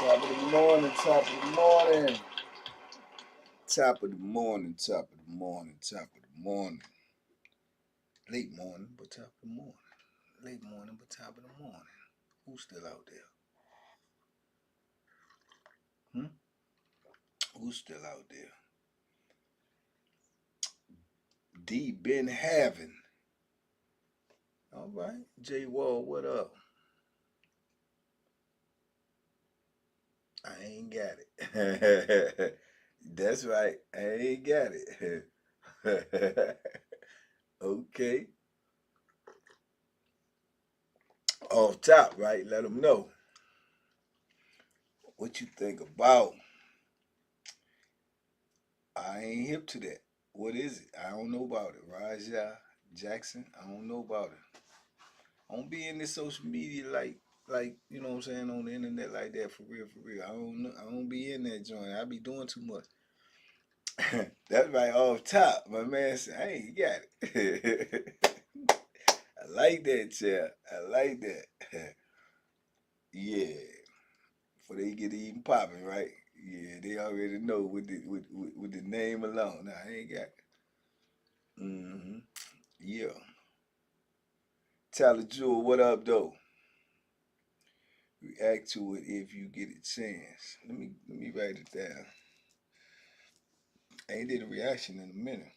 Top of the morning, top of the morning. Top of the morning, top of the morning, top of the morning. Late morning, but top of the morning. Late morning, but top of the morning. Who's still out there? Who's still out there? D been having. All right. J Wall, what up? I ain't got it. That's right. I ain't got it. Okay. Off top, right? Let them know what you think about. I ain't hip to that. What is it? I don't know about it. Raja Jackson, I don't know about it. I don't be in this social media like you know what I'm saying, on the internet like that for real, for real. I don't know. I don't be in that joint. I be doing too much. That's right off top. My man said, I ain't got it. I like that, chair. I like that. Yeah. Before they get even popping, right? Yeah, they already know with the name alone. Nah, I ain't got it. Mm-hmm. Yeah. Tyler Jewel, what up though? React to it if you get a chance. Let me write it down. I ain't did a reaction in a minute.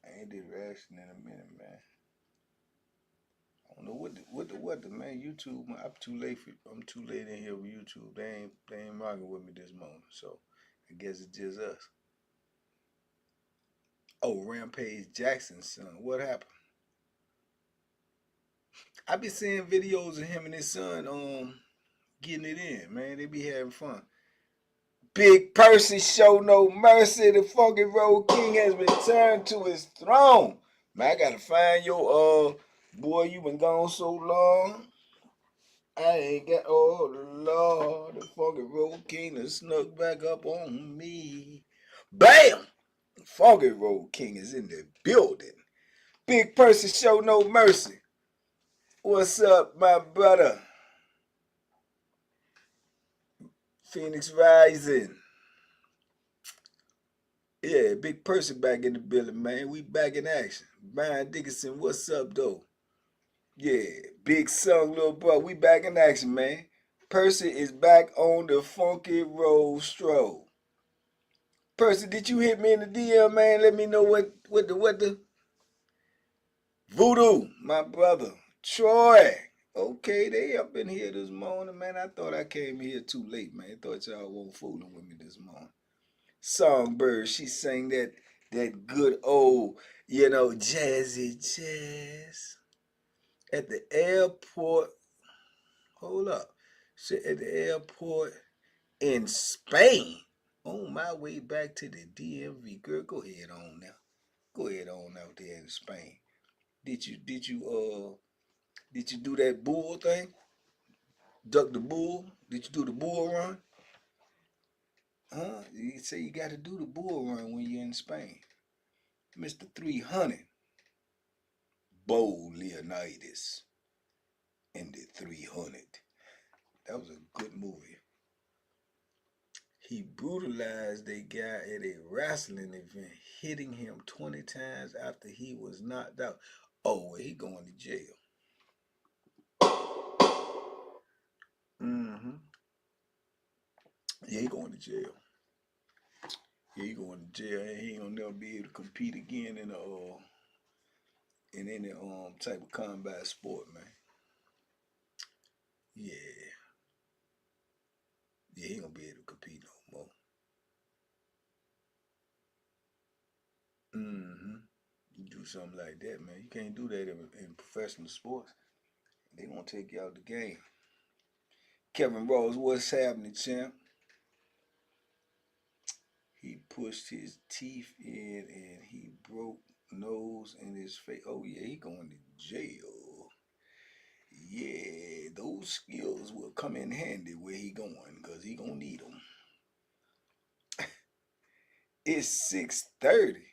I ain't did a reaction in a minute, man. I don't know what the man YouTube. I'm too late in here with YouTube. They ain't rocking with me this morning. So I guess it's just us. Oh, Rampage Jackson's son. What happened? I be seeing videos of him and his son getting it in, man. They be having fun. Big Percy show no mercy. The Funky Road King has returned to his throne. Man, I gotta find your boy, you been gone so long. I ain't got oh Lord, the Funky Road King has snuck back up on me. Bam! Funky Road King is in the building. Big Percy show no mercy. What's up, my brother? Phoenix Rising. Yeah, Big Percy back in the building, man. We back in action. Brian Dickinson, what's up, though? Yeah, Big Sung, little bro. We back in action, man. Percy is back on the Funky Road Stroll. Percy, did you hit me in the DM, man? Let me know what the Voodoo, my brother. Troy. Okay, they up in here this morning, man. I thought I came here too late, man. I thought y'all weren't fooling with me this morning. Songbird, she sang that good old, jazzy jazz. At the airport, hold up. She at the airport in Spain. On my way back to the DMV. Girl, go ahead on now. Go ahead on out there in Spain. Did you do that bull thing? Duck the bull? Did you do the bull run? Huh? You say you got to do the bull run when you're in Spain. Mr. 300. Bo Leonidas in the 300. That was a good movie. He brutalized a guy at a wrestling event, hitting him 20 times after he was knocked out. Oh, well, he going to jail. Mm-hmm. Yeah, he going to jail. Yeah, he going to jail, and he ain't gonna never be able to compete again in any type of combat sport, man. Yeah, yeah, he ain't gonna be able to compete no more. Mm-hmm. You do something like that, man. You can't do that in professional sports. They gonna take you out the game. Kevin Rose, what's happening, champ? He pushed his teeth in and he broke nose in his face. Oh yeah, he going to jail. Yeah, those skills will come in handy where he going, cause he gonna need them. It's 6:30.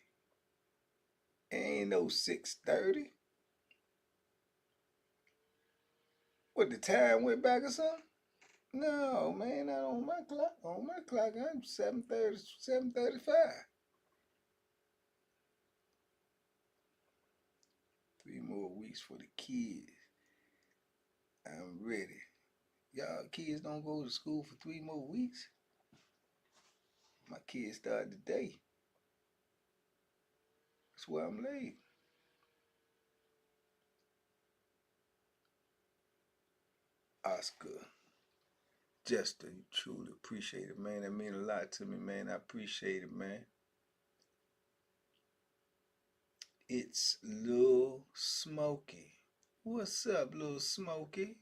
Ain't no 6:30. What, the time went back or something? No, man, not on my clock. On my clock, I'm 7:30, 7:35. 3 more weeks for the kids. I'm ready. Y'all kids don't go to school for 3 more weeks? My kids start today. That's why I'm late. Oscar, Jester, you truly appreciate it, man. That mean a lot to me, man. I appreciate it, man. It's Lil Smokey. What's up, Lil Smokey?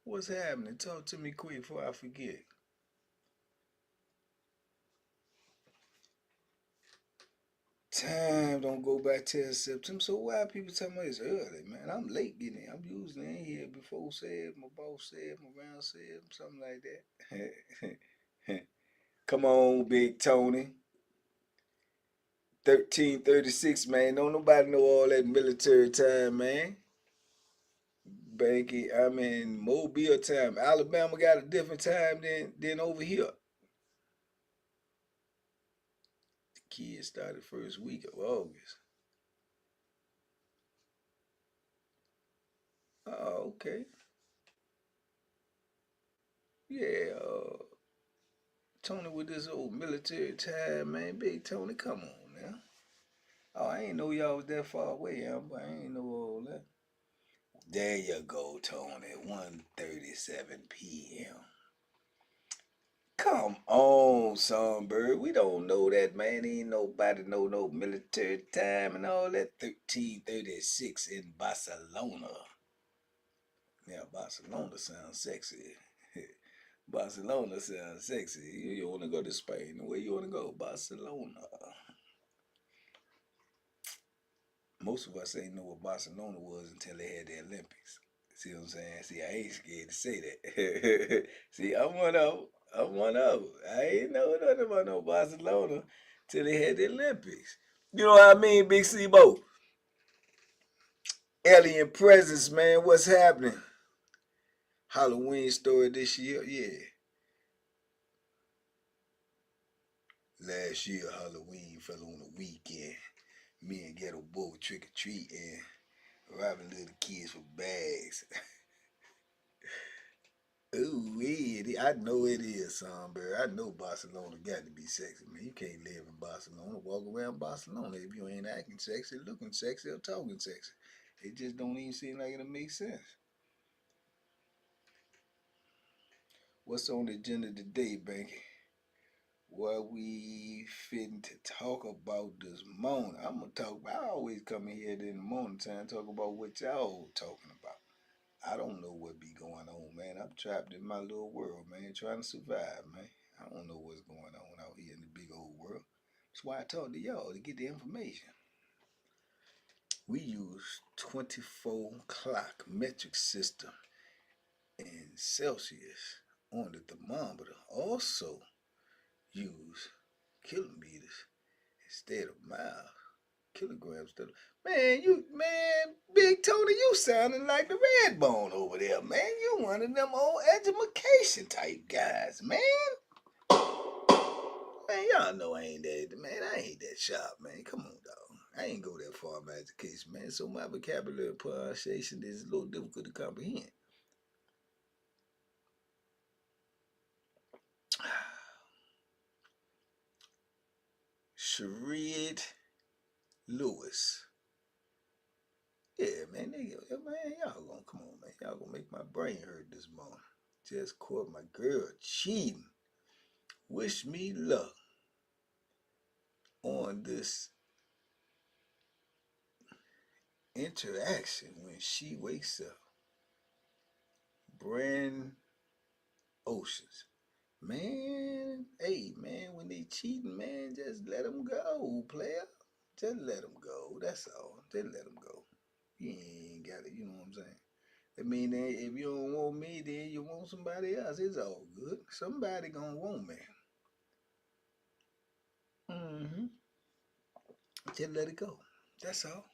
What's happening? Talk to me quick before I forget. Time don't go back till September. So why people talking about it's early, man? I'm late getting in. I'm usually in here before 7. My boss said, around 7, something like that. Come on, Big Tony. 13:36, man. Don't nobody know all that military time, man. Banky, I'm in Mobile time. Alabama got a different time than over here. The kids started first week of August. Oh, okay. Yeah, Tony with this old military time, man. Big Tony, come on now. Oh, I ain't know y'all was that far away, but I ain't know all that. There you go, Tony. 1:37 p.m. Come on, Songbird. We don't know that, man. Ain't nobody know no military time and all that. 13:36 in Barcelona. Yeah, Barcelona sounds sexy. Barcelona sounds sexy. You want to go to Spain? Where you want to go? Barcelona. Most of us ain't know what Barcelona was until they had the Olympics. See what I'm saying? See, I ain't scared to say that. See, I'm one of them. I'm one of them. I ain't know nothing about no Barcelona till they had the Olympics. You know what I mean, Big C-Bo? Alien presence, man. What's happening? Halloween story this year? Yeah. Last year, Halloween fell on a weekend. Me and Ghetto Boy were trick or treating, robbing little kids for bags. Ooh, I know it is, Songbird. I know Barcelona got to be sexy, man. You can't live in Barcelona, walk around Barcelona if you ain't acting sexy, looking sexy, or talking sexy. It just don't even seem like it'll make sense. What's on the agenda today, Banky? What we fitting to talk about this morning? I'm gonna talk about. I always come in here in the morning time talk about what y'all talking about. I don't know what be going on, man. I'm trapped in my little world, man, trying to survive, man. I don't know what's going on out here in the big old world. That's why I talk to y'all to get the information. We use 24 clock metric system in Celsius on the thermometer. Also use kilometers instead of miles. Kilograms instead of Big Tony, you sounding like the red bone over there, man. You one of them old education type guys, man. Man, y'all know I ain't that, man. I ain't that sharp, man. Come on, dog. I ain't go that far in my education, man. So my vocabulary and pronunciation is a little difficult to comprehend. Sharid Lewis. Yeah, man, y'all gonna come on, man. Y'all gonna make my brain hurt this morning. Just caught my girl cheating. Wish me luck on this interaction when she wakes up. Brand Oceans. Man, hey, man, when they cheating, man, just let them go, player. Just let them go. That's all. Just let them go. You ain't got it, you know what I'm saying? I mean, if you don't want me, then you want somebody else. It's all good. Somebody gonna want me. Mm-hmm. Just let it go. That's all.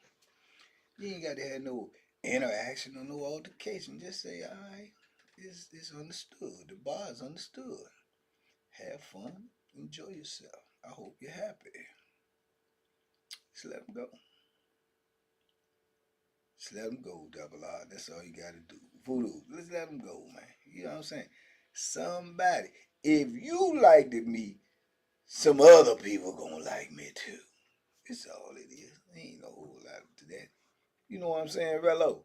You ain't got to have no interaction or no altercation. Just say, all right, it's understood. The bar is understood. Have fun. Enjoy yourself. I hope you're happy. Just let them go. Just let them go, double R. That's all you got to do. Voodoo, let's let them go, man. You know what I'm saying? Somebody, if you liked me, some other people gonna like me too. It's all it is. Ain't no whole lot to that. You know what I'm saying, Rello?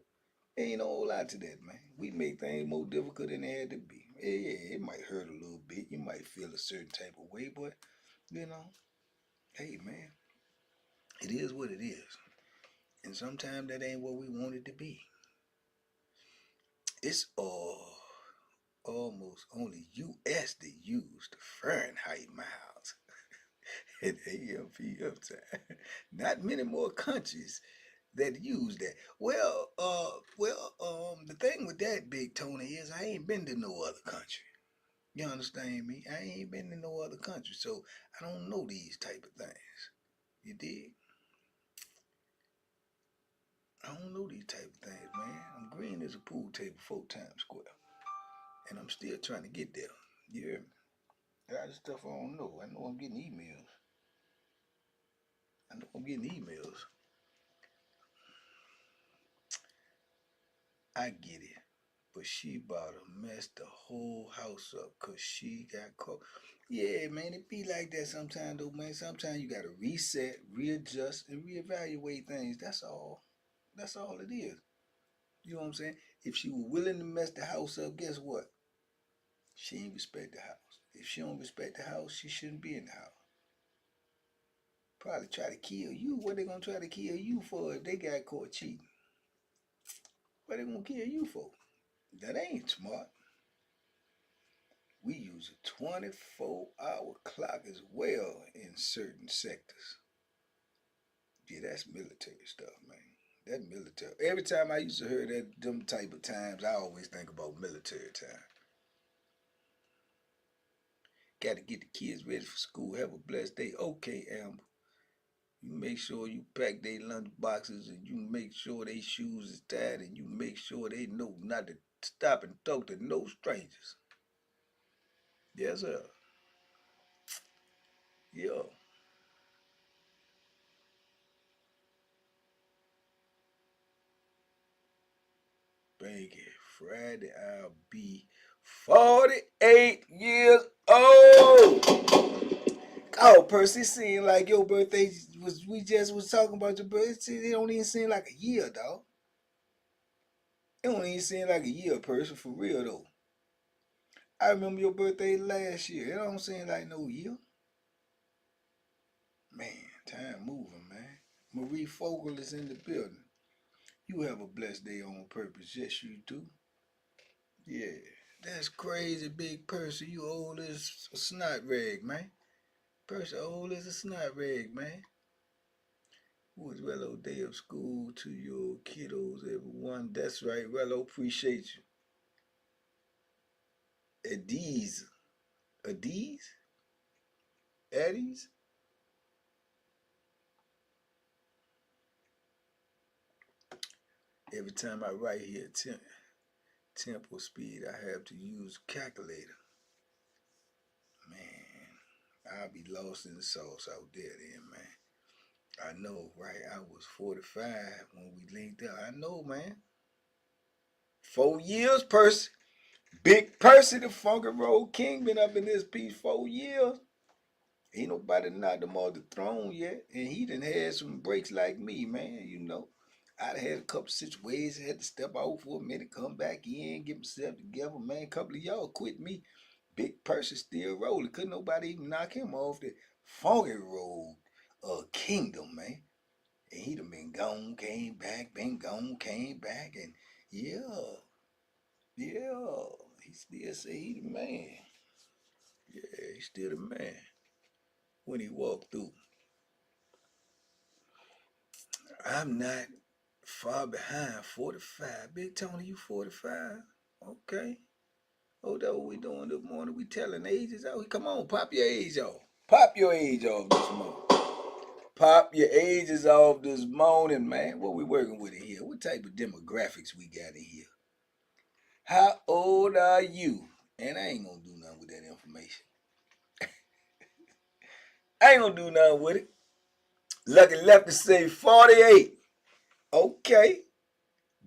Ain't no whole lot to that, man. We make things more difficult than they had to be. Yeah, it might hurt a little bit. You might feel a certain type of way, but you know, hey, man, it is what it is. And sometimes that ain't what we want it to be. It's almost only U.S. that use the Fahrenheit miles at AM PM time. Not many more countries that use that. The thing with that, Big Tony, is I ain't been to no other country. You understand me? I ain't been to no other country, so I don't know these type of things. You dig? I don't know these type of things, man. I'm green as a pool table 4 times square, and I'm still trying to get there. You hear me? That's stuff I don't know. I know I'm getting emails. I know I'm getting emails. I get it. But she about to mess the whole house up because she got caught. Yeah, man, it be like that sometimes, though, man. Sometimes you got to reset, readjust, and reevaluate things. That's all. That's all it is. You know what I'm saying? If she was willing to mess the house up, guess what? She ain't respect the house. If she don't respect the house, she shouldn't be in the house. Probably try to kill you. What they gonna try to kill you for if they got caught cheating? What they gonna kill you for? That ain't smart. We use a 24-hour clock as well in certain sectors. Yeah, that's military stuff, man. That military. Every time I used to hear that them type of times, I always think about military time. Got to get the kids ready for school. Have a blessed day. Okay, Amber. You make sure you pack their lunch boxes and you make sure their shoes is tied and you make sure they know not to stop and talk to no strangers. Yes, sir. Yeah. Thank you. Friday, I'll be 48 years old. Oh, Percy, it seemed like your birthday was, we just was talking about your birthday. It don't even seem like a year, dog. It don't even seem like a year, Percy, for real, though. I remember your birthday last year. It don't seem like no year. Man, time moving, man. Marie Fogel is in the building. You have a blessed day on purpose. Yes, you do. Yeah. That's crazy, big Percy. You old as a snot rag, man. Percy old as a snot rag, man. Was Rello day of school to your kiddos, everyone. That's right, Rello. Appreciate you. Adiz. Adiz? Addies? Every time I write here, tempo speed, I have to use a calculator. Man, I'll be lost in the sauce out there then, man. I know, right? I was 45 when we linked up. I know, man. 4 years, Percy. Big Percy, the Funky Road King, been up in this piece 4 years. Ain't nobody knocked him off the throne yet. And he done had some breaks like me, man, you know. I'd had a couple situations, had to step out for a minute, come back in, get myself together, man. A couple of y'all quit me. Big Percy still rolling. Couldn't nobody even knock him off the Funky Road Kingdom, man. And he done been gone, came back, been gone, came back, and yeah, yeah. He still say he the man. Yeah, he still the man when he walked through. I'm not far behind. 45. Big Tony, you 45? Okay. Oh, that's what we doing this morning. We telling ages out. Come on, pop your age off. Pop your age off this morning. Pop your ages off this morning, man. What we working with in here? What type of demographics we got in here? How old are you? And I ain't gonna do nothing with that information. I ain't gonna do nothing with it. Lucky left to say 48. Okay.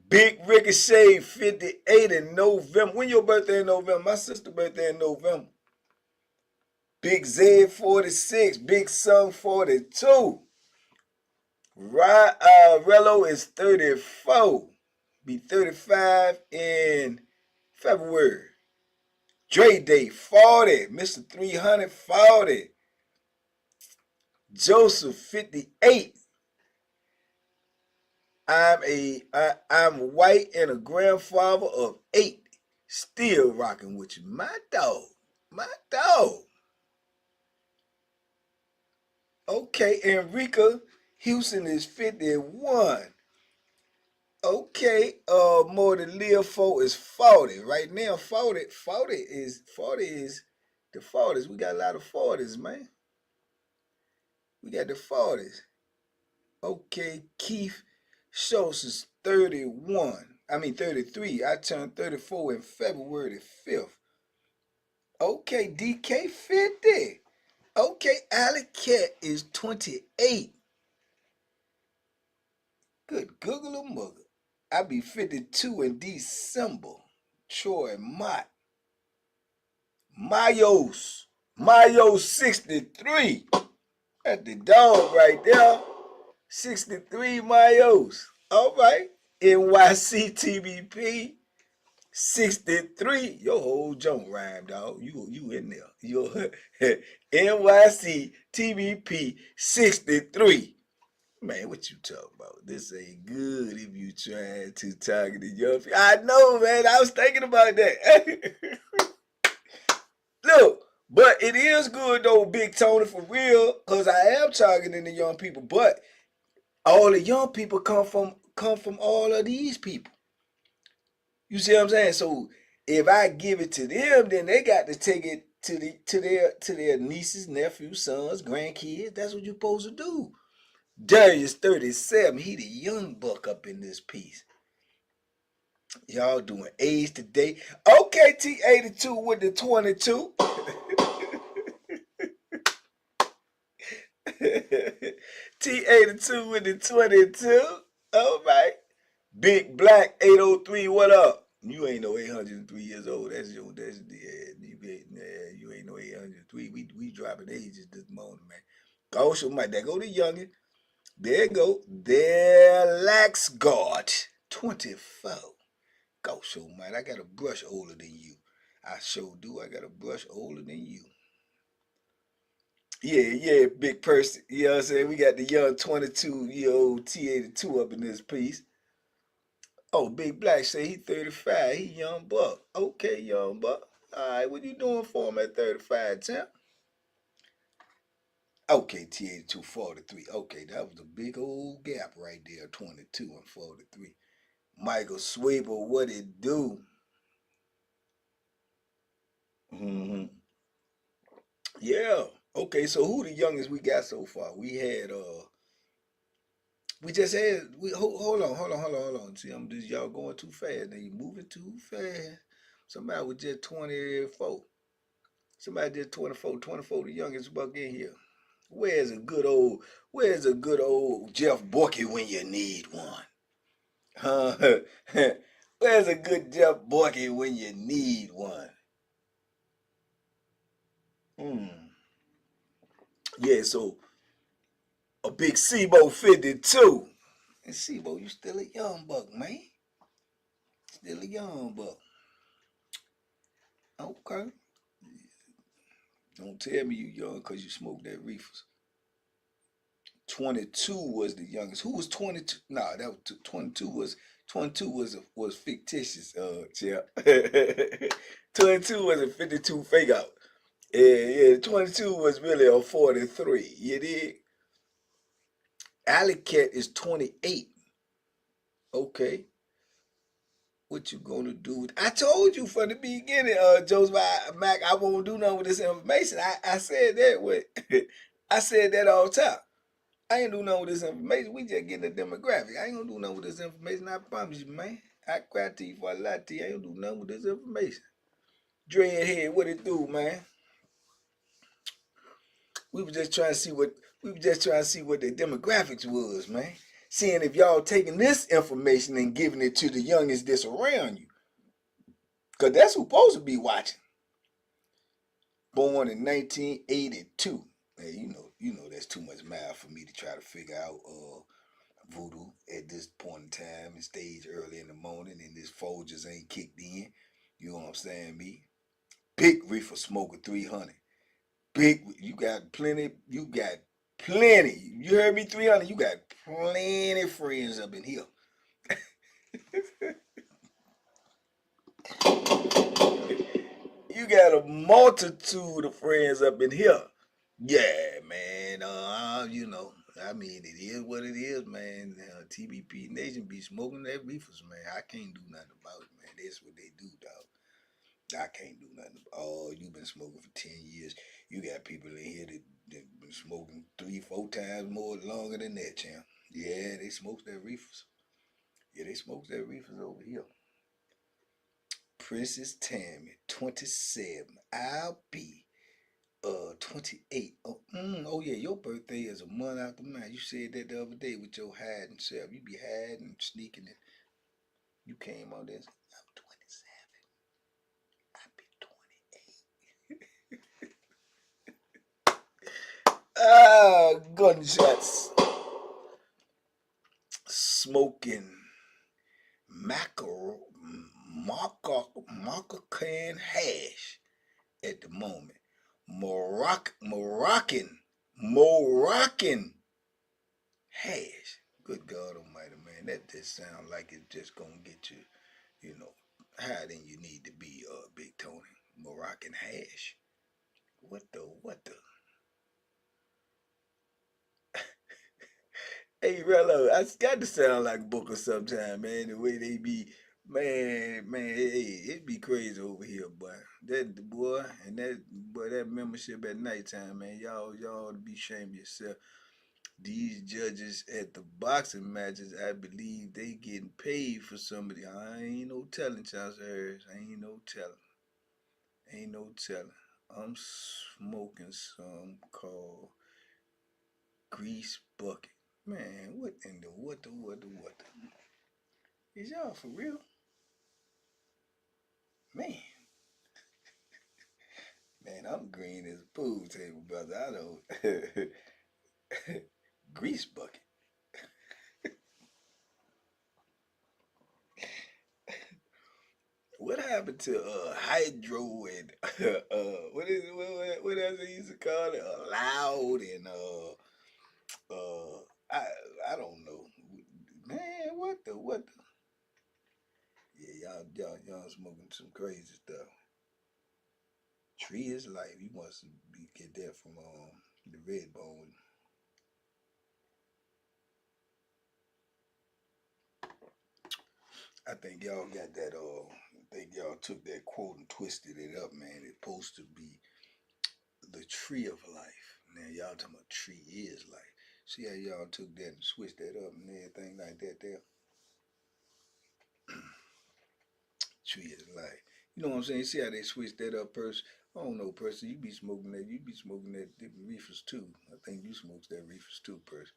Big Ricochet 58 in November. When your birthday in November? My sister's birthday in November. Big Zed 46. Big Sun 42. Rello is 34. Be 35 in February. Dre Day 40. Mr. 300 40. Joseph 58. I'm white and a grandfather of 8. Still rocking with you. My dog. My dog. Okay, Enrica Houston is 51. Okay, more than Leo 4 is 40. Right now, 40 is the 40s. We got a lot of 40s, man. We got the 40s. Okay, Keith Schultz is 31. I mean 33. I turned 34 in February the 5th. Okay, DK 50. Okay, Alley Cat is 28. Good Google mugger. I be 52 in December. Troy Mott. Mayo 63. That's the dog right there. 63 Mayos. All right. NYC TBP 63. Your whole junk rhyme, dog. You in there. Your NYC TBP 63. Man, what you talking about? This ain't good if you trying to target the young people. I know, man. I was thinking about that. Look, but it is good though, Big Tony, for real, because I am targeting the young people. But all the young people come from all of these people. You see what I'm saying? So if I give it to them, then they got to take it to their nieces, nephews, sons, grandkids. That's what you're supposed to do. Darius 37, he the young buck up in this piece. Y'all doing age today. Okay, T82 with the 22. T82 with the 22. All right. Big Black 803, what up? You ain't no 803 years old. You ain't no 803. We dropping ages this morning, man. Gosha Mike, there go the youngin'. There you go. There Lax God 24. Gosha Mike, I got a brush older than you. I sure do. I got a brush older than you. Yeah, big person. You know what I'm saying? We got the young 22-year-old T82 up in this piece. Oh, Big Black say he 35. He young buck. Okay, young buck. All right, what you doing for him at 35, champ? Okay, T82 43. Okay, that was a big old gap right there, 22 and 43. Michael Swaber, what it do? Mm-hmm. Yeah. Okay, so who the youngest we got so far? We had we just had hold on. See, I'm just y'all going too fast. Now you moving too fast. Somebody was just 24. Somebody just 24, the youngest buck in here. Where's a good old Jeff Borky when you need one? Where's a good Jeff Borky when you need one? Yeah, so a big Sebo 52. And Sebo, you still a young buck, man. Still a young buck. Okay. Don't tell me you young because you smoked that reefers. 22 was the youngest. Who was 22? Nah, that was 22 was fictitious, yeah. 22 was a 52 fake out. Yeah, 22 was really a 43. You did? Alley Cat is 28. Okay. What you gonna do? I told you from the beginning, Joseph Mac, I won't do nothing with this information. I said that with I said that all the time. I ain't do nothing with this information. We just getting the demographic. I ain't gonna do nothing with this information. I promise you, man. I cry to you for a lot to you. I ain't gonna do nothing with this information. Dreadhead, what it do, man? We were just trying to see what the demographics was, man. Seeing if y'all taking this information and giving it to the youngest that's around you. Cause that's who's supposed to be watching. Born in 1982. Hey, you know that's too much math for me to try to figure out voodoo at this point in time and stage early in the morning and this Folgers ain't kicked in. You know what I'm saying, me? Big reefer smoker 300. You got plenty. You heard me, 300. You got plenty friends up in here. You got a multitude of friends up in here. Yeah, man. I mean, it is what it is, man. TBP Nation be smoking their reefers, man. I can't do nothing about it, man. That's what they do, dog. I can't do nothing. Oh, you've been smoking for 10 years. You got people in here that been smoking 3, 4 times more longer than that, champ. Yeah, they smoke their reefers. Yeah, they smoke their reefers over here. Princess Tammy, 27. I'll be 28. Oh yeah, your birthday is a month after mine. You said that the other day with your hiding self. You be hiding, sneaking it. You came on this. I'm 27. I'll be 28. Ah, gunshots. Smoking mackerel, maca can hash at the moment. Moroccan hash. Good God Almighty, man, that just sounds like it's just gonna get you, you know, higher than you need to be, Big Tony. Moroccan hash. What the? What the? Hey, Rello, I got to sound like Booker sometime, man. The way they be, man, hey, it be crazy over here, boy. That boy and that membership at nighttime, man. Y'all be ashamed of yourself. These judges at the boxing matches, I believe they getting paid for somebody. I ain't no telling, Charles Harris. Ain't no telling. Ain't no telling. I'm smoking some called Grease Bucket. Man, what in the what the? Is y'all for real? Man, man, I'm green as a pool table, brother. I don't. Grease Bucket. What happened to hydro and what else they used to call it? Loud and I I don't know. Man, what the yeah, y'all smoking some crazy stuff. Tree is life. You must get that from the red bone. I think y'all got that I think y'all took that quote and twisted it up, man. It's supposed to be the tree of life. Now y'all talking about tree is life. See how y'all took that and switched that up and everything like that there? Tree is life. You know what I'm saying? See how they switched that up, Purse? I don't know, Purse. You be smoking that. You be smoking that reefers too. I think you smokes that reefers too, Purse.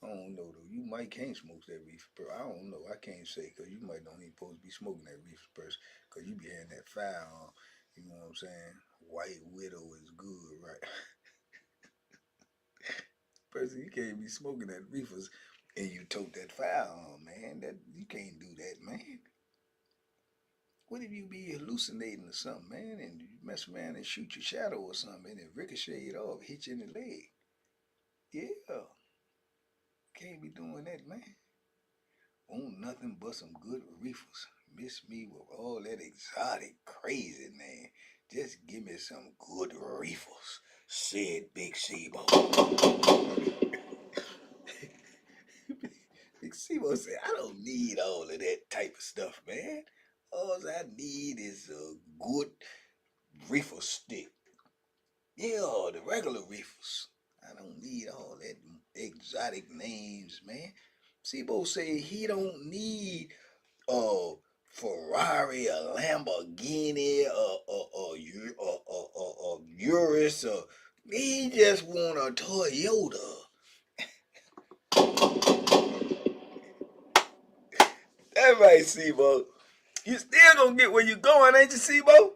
I don't know though. You might can't smoke that reefer, Purse. I don't know. I can't say because you might not even supposed to be smoking that reefer, Purse. Because you be having that fire on. You know what I'm saying? White Widow is good, right? Person, you can't be smoking that reefers and you tote that fire on, man. That you can't do that, man. What if you be hallucinating or something, man, and you mess around and shoot your shadow or something and it ricochet it off, hit you in the leg? Yeah, can't be doing that, man. Want nothing but some good reefers. Miss me with all that exotic crazy, man. Just give me some good reefers, said Big Sebo. Big Sebo said, I don't need all of that type of stuff, man. All I need is a good reefer stick. Yeah, the regular reefers. I don't need all that exotic names, man. Sibo say he don't need a Ferrari, a Lamborghini, a Urus, he just want a Toyota. That right, Sibo. You still gonna get where you going, ain't you, Sibo?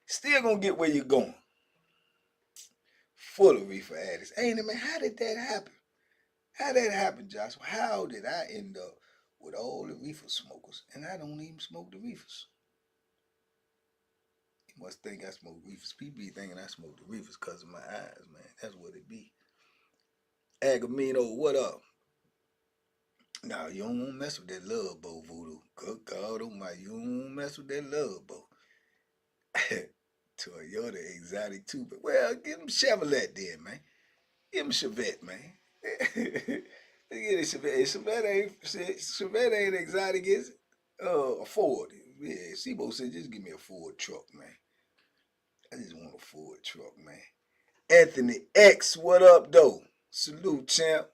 Still gonna get where you going. Full of reefer addicts. Ain't it, man? How did that happen? How did that happen, Joshua? How did I end up with all the reefer smokers and I don't even smoke the reefers? You must think I smoke reefers. People be thinking I smoke the reefers because of my eyes, man. That's what it be. Agamino, what up? Now, you don't want to mess with that love boat, Voodoo. Good God Almighty, you don't want to mess with that love boat. Toyota exotic too, but well, give him Chevrolet then, man. Give him Chevette, man. Get a Chevette. Chevette ain't exotic, is it? A Ford. Yeah, Sibo said just give me a Ford truck, man. I just want a Ford truck, man. Anthony X, what up, though? Salute, champ.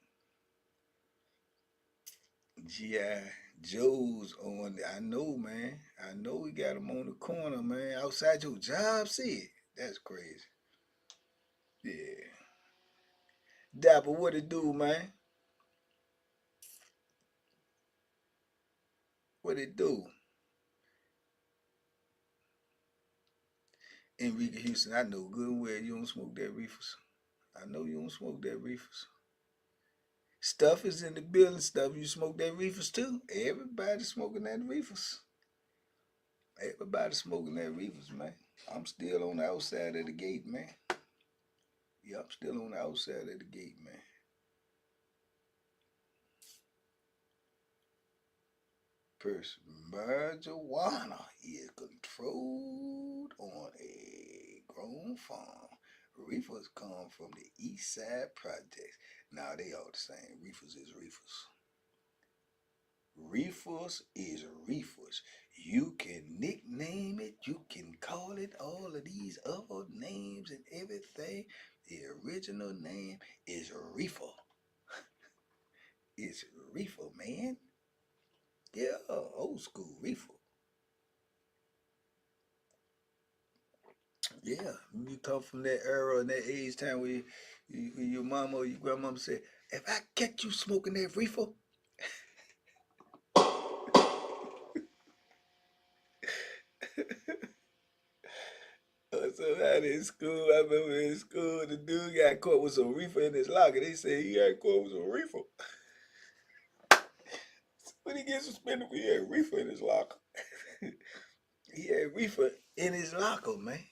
G.I. Joe's on. I know, man. I know we got him on the corner, man. Outside your job, see it. That's crazy. Yeah. Dapper, what it do, man? What it do? Enrique Houston, I know good and well you don't smoke that reefers. I know you don't smoke that reefers. Stuff is in the building. Stuff you smoke that reefers too. Everybody smoking that reefers. Everybody smoking that reefers, man. I'm still on the outside of the gate, man. Yeah, I'm still on the outside of the gate, man. Purse marijuana is controlled on a grown farm. Reefers come from the East Side Projects. Now they all the same. Reefers is reefers. Reefers is reefers. You can nickname it, you can call it all of these other names and everything. The original name is reefer. It's reefer, man. Yeah, old school reefer. Yeah, you come from that era and that age time where your mama or your grandmama said, if I catch you smoking that reefer, somebody in school, I remember in school, the dude got caught with some reefer in his locker. They said he got caught with some reefer. When he gets suspended, he had reefer in his locker. He had reefer in his locker, man.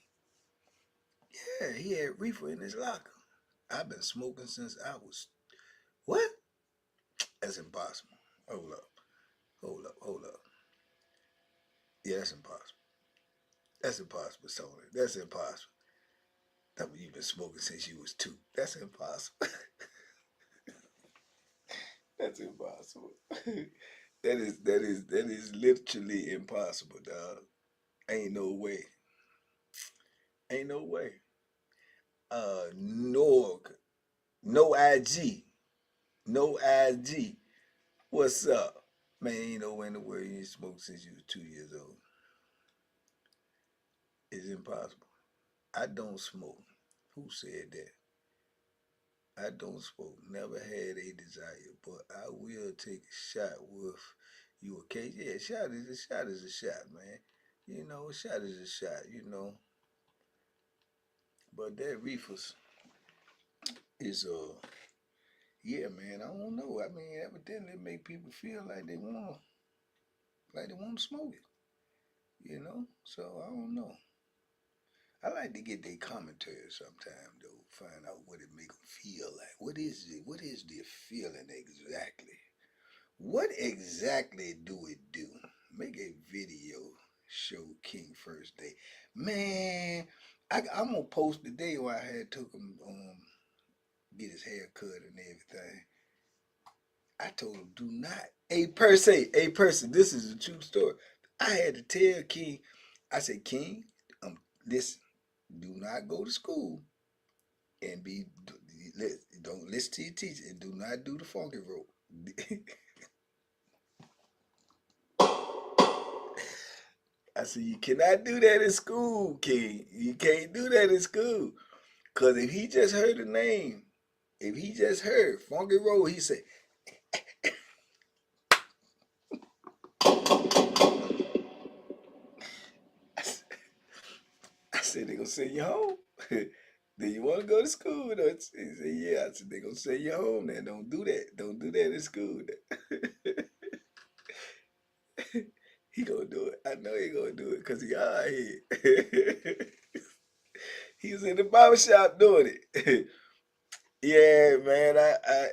Yeah, he had reefer in his locker. I've been smoking since I was what? That's impossible. Hold up, hold up, hold up. Yeah, that's impossible. That's impossible, Tony. That's impossible. That you've been smoking since you was 2. That's impossible. That's impossible. that is literally impossible, dog. Ain't no way. Ain't no way. Norg. No IG. No IG. What's up? Man, ain't no way in the world you ain't smoked since you was 2 years old. It's impossible. I don't smoke. Who said that? I don't smoke. Never had a desire, but I will take a shot with you. Okay, yeah, a shot, man. You know, a shot is a shot. You know, but that reefers is yeah, man. I don't know. I mean, evidently it make people feel like they want to smoke it. You know, so I don't know. I like to get their commentary sometime though. Find out what it make them feel like. What is it? What is the feeling exactly? What exactly do it do? Make a video show King first day. Man, I'm gonna post the day where I had took him get his hair cut and everything. I told him do not a person. This is a true story. I had to tell King. I said, King, listen, do not go to school and be don't listen to your teacher and do not do the funky rope. I said, you cannot do that in school, King. You can't do that in school. Because if he just heard the name, if he just heard Funky Road, he said, I said, they going to send you home. Do you want to go to school? He said, yeah. I said, they going to send you home now. Don't do that. Don't do that in school. He going to do it. I know he going to do it because he out here. He was in the barber shop doing it. Yeah, man.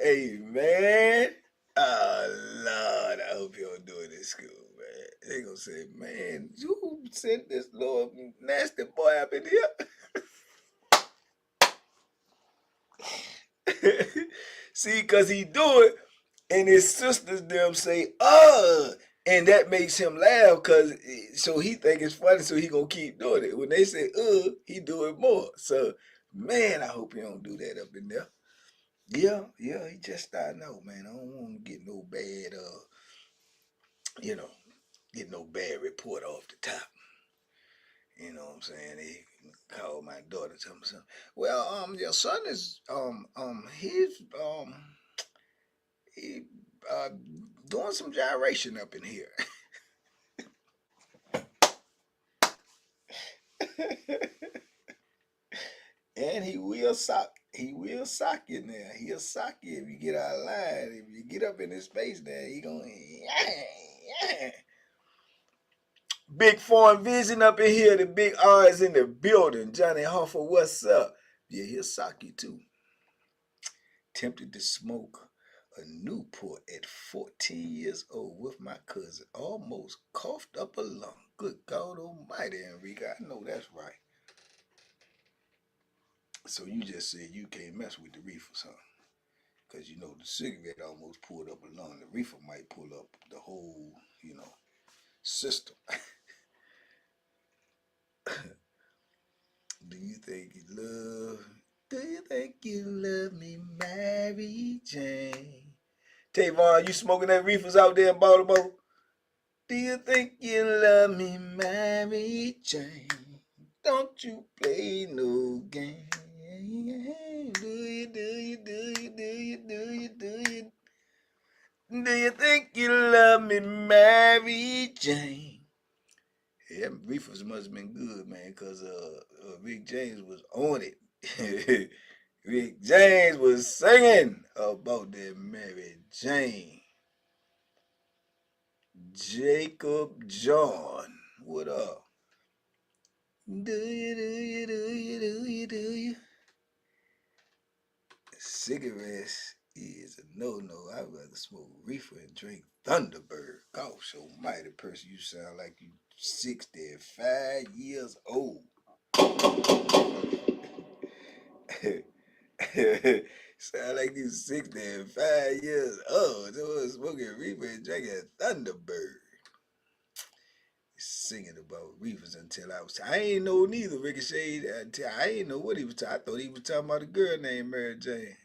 Hey, man. Oh, Lord. I hope you don't do it in school, man. They going to say, man, you sent this little nasty boy up in here. See, because he do it, and his sisters them say, and that makes him laugh, because so he think it's funny, so he going to keep doing it. When they say, he do it more. So, man, I hope you don't do that up in there. Yeah, he just starting out, man. I don't want to get no bad, get no bad report off the top. You know what I'm saying? He called my daughter, tell me something. Well, your son is, he, uh, doing some gyration up in here. And he will sock you now. He'll sock you if you get out of line. If you get up in his face there, he gonna yeah. Big foreign vision up in here. The big R is in the building. Johnny Hoffa, what's up? Yeah, he'll sock you too. Tempted to smoke a Newport at 14 years old with my cousin. Almost coughed up a lung. Good God almighty, Enrique. I know that's right. So you just said you can't mess with the reefers, huh? Because you know the cigarette almost pulled up a lung. The reefer might pull up the whole, system. Do you think you love me, Mary Jane? Tavon, you smoking that reefers out there in Baltimore? Do you think you love me, Mary Jane? Don't you play no game. Do you, do you, do you, do you, do you, do you? Do you think you love me, Mary Jane? Yeah, reefers must have been good, man, because Rick James was on it. Rick James was singing about that Mary Jane. Jacob John, what up? Do you, do you, do you, do you, do you? Cigarettes is a no-no. I'd rather smoke reefer and drink Thunderbird. Gosh almighty, person, you sound like you 65 years old. Sound like you 65 years old. So smoking reefer and drinking Thunderbird. Singing about reefers until I ain't know neither Ricochet until I ain't know what he was talking. I thought he was talking about a girl named Mary Jane.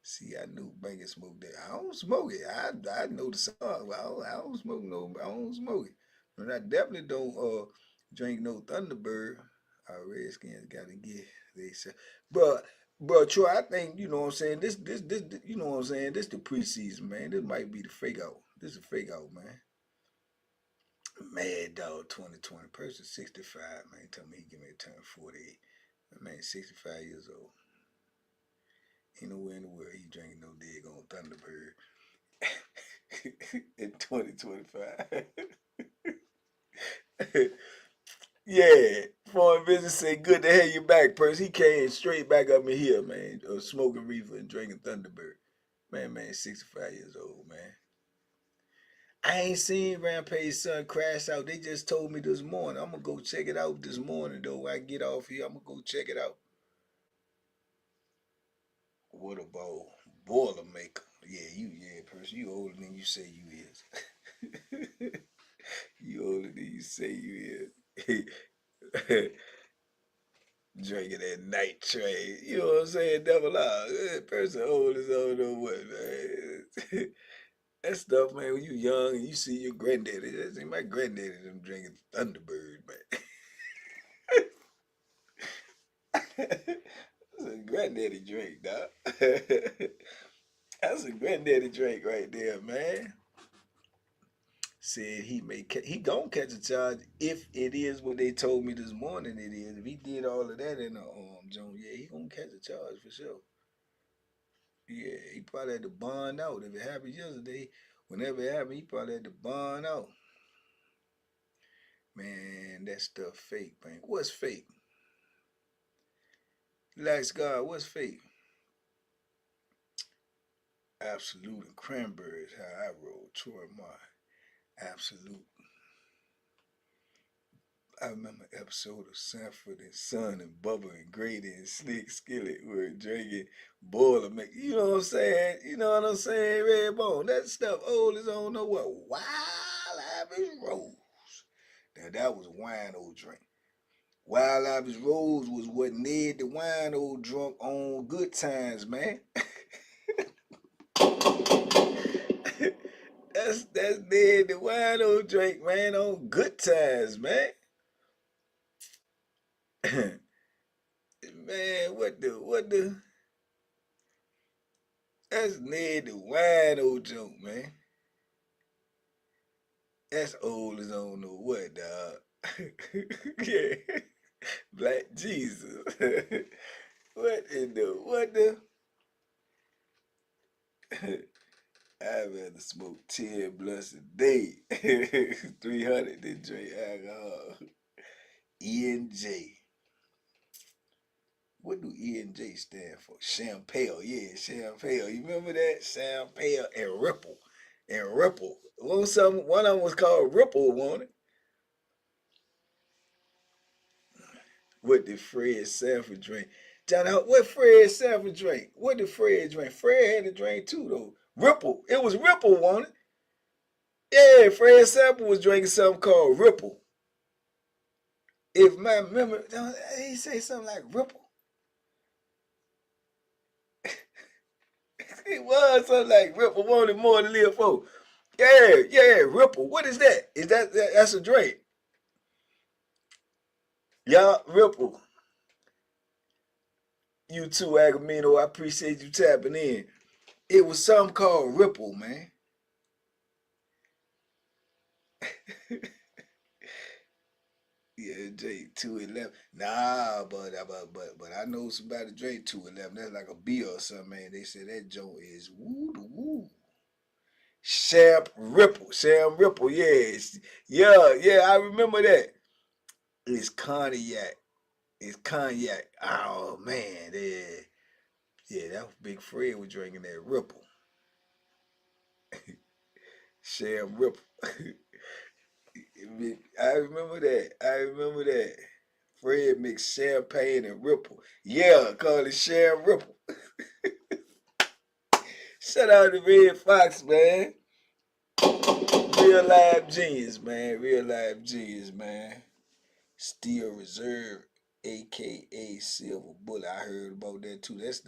See, I knew Banky smoked that. I don't smoke it. I know the song. I don't smoke no. I don't smoke it. But I definitely don't drink no Thunderbird. Our Redskins got to get. They say, but Troy, I think you know what I'm saying. This you know what I'm saying. This the preseason, man. This might be the fake out. This is a fake out, man. Mad Dog 2020 person 65, man. Tell me he give me a turn 48. That man 65 years old. Ain't nowhere in the world he drinking no dig on Thunderbird in 2025. Yeah, foreign visit say good to have you back, person. He came straight back up in here, man, smoking reefer and drinking Thunderbird. Man, 65 years old, man. I ain't seen Rampage's son crash out. They just told me this morning. I'm gonna go check it out this morning though. When I get off here, I'm gonna go check it out. What about Boilermaker? Yeah, person. You older than you say you is. You older than you say you is. Drinking that night train. You know what I'm saying? Double R. That person old as I don't know what, man. That stuff, man, when you young and you see your granddaddy. That's my granddaddy them drinking Thunderbird, man. That's a granddaddy drink, dog. That's a granddaddy drink right there, man. Said he gonna catch a charge if it is what they told me this morning it is. If he did all of that in the Jones, yeah, he gonna catch a charge for sure. Yeah, he probably had to bond out. If it happened yesterday, whenever it happened, he probably had to bond out. Man, that stuff fake, man. What's fake? Relax, God. What's fake? Absolute and cranberries. How I roll. Troy Martin. Absolute. I remember an episode of Sanford and Son and Bubba and Grady and Slick Skillet were drinking boiler make. You know what I'm saying? You know what I'm saying? Redbone. That stuff old as I don't know what. Wild Irish Rose. Now that was a wine old drink. Wild Irish Rose was what Ned the wine old drunk on Good Times, man. that's Ned the wine old drink, man, on Good Times, man. Man, what the that's Ned the wine old joke, man. That's old as I don't know what, dog. Yeah. Black Jesus. What the I'd rather smoke 10 blunts a day. 300 than drink alcohol. E&J. What do E&J stand for? Champagne. Yeah, Champagne. You remember that? Champagne and Ripple. And Ripple. One of them was called Ripple, wasn't it? What did Fred Sanford drink? Johnny, what Fred Sanford drink? What did Fred drink? Fred had a drink too, though. Ripple. It was Ripple, wasn't it? Yeah, Fred Sanford was drinking something called Ripple. If my memory, he say something like Ripple. It was something like Ripple wanted more to live for. Yeah, Ripple. What is that? Is that's a drink? Y'all, Ripple. You too, Agamino. I appreciate you tapping in. It was something called Ripple, man. Yeah, Jake 211. Nah, but I know somebody Drake 211. That's like a beer or something, man. They said that joint is woo woo. Sam Ripple, yes. Yeah, I remember that. It's cognac. It's cognac. Oh man, yeah, that was Big Fred was drinking that Ripple. Sam Ripple. I remember that. Fred mixed champagne and Ripple. Yeah, call it Sam Ripple. Shout out to Red Fox, man. Real live genius, man. Real live genius, man. Steel Reserve, aka Silver Bullet. I heard about that too. That's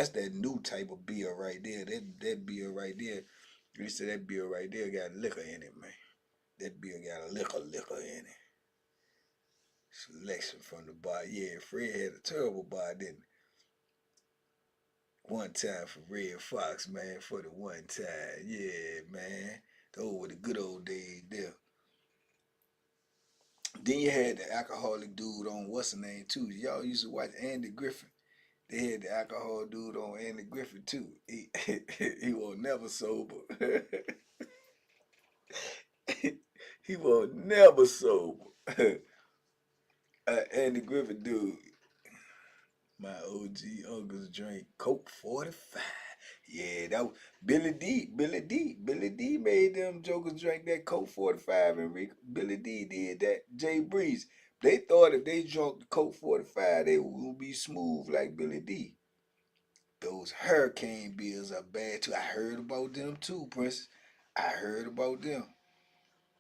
that new type of beer right there. That beer right there. You said that beer right there got liquor in it, man. That beer got a liquor in it. Selection from the bar. Yeah, Fred had a terrible bar, didn't he? One time for Red Fox, man, for the one time. Yeah, man. Those were the good old days there. Then you had the alcoholic dude on what's the name too. Y'all used to watch Andy Griffin. They had the alcohol dude on Andy Griffin too. He was never sober. He was never sober. Andy Griffin dude. My OG uncles drank Coke 45. Yeah, that was Billy D made them jokers drink that Coke 45 and Billy D did that. Jay Breeze. They thought if they drunk the Coke 45, they would be smooth like Billy D. Those hurricane beers are bad too. I heard about them too, Prince. I heard about them.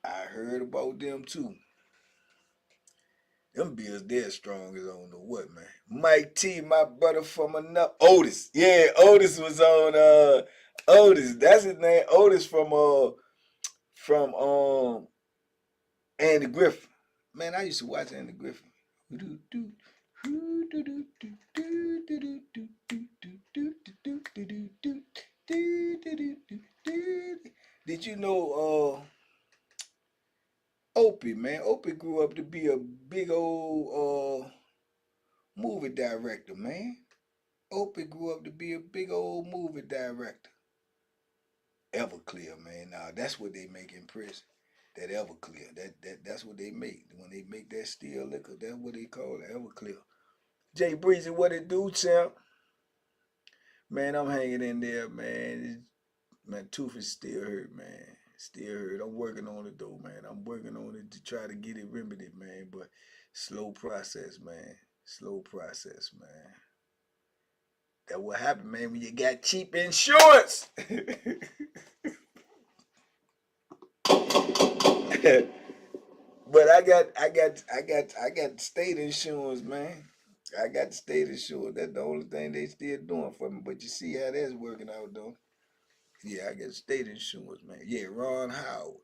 I heard about them too. Them Bills, they're strong as I don't know what, man. Mike T, my brother from another. Otis. Yeah, Otis was on Otis. That's his name. Otis from Andy Griffin. Man, I used to watch Andy Griffin. Did you know Opie, man? Opie grew up to be a big old movie director, man. Opie grew up to be a big old movie director. Everclear, man. Now that's what they make in prison. That Everclear. That's what they make. When they make that steel liquor, that's what they call it, Everclear. Jay Breezy, what it do, champ? Man, I'm hanging in there, man. My tooth is still hurt, man. Still hurt. I'm working on it though, man. I'm working on it to try to get it remedied, man. But slow process, man. Slow process, man. That what happened, man, when you got cheap insurance. But I got state insurance, man. I got state insurance. That's the only thing they still doing for me. But you see how that's working out, though. Yeah, I got state insurance, man. Yeah, Ron Howard,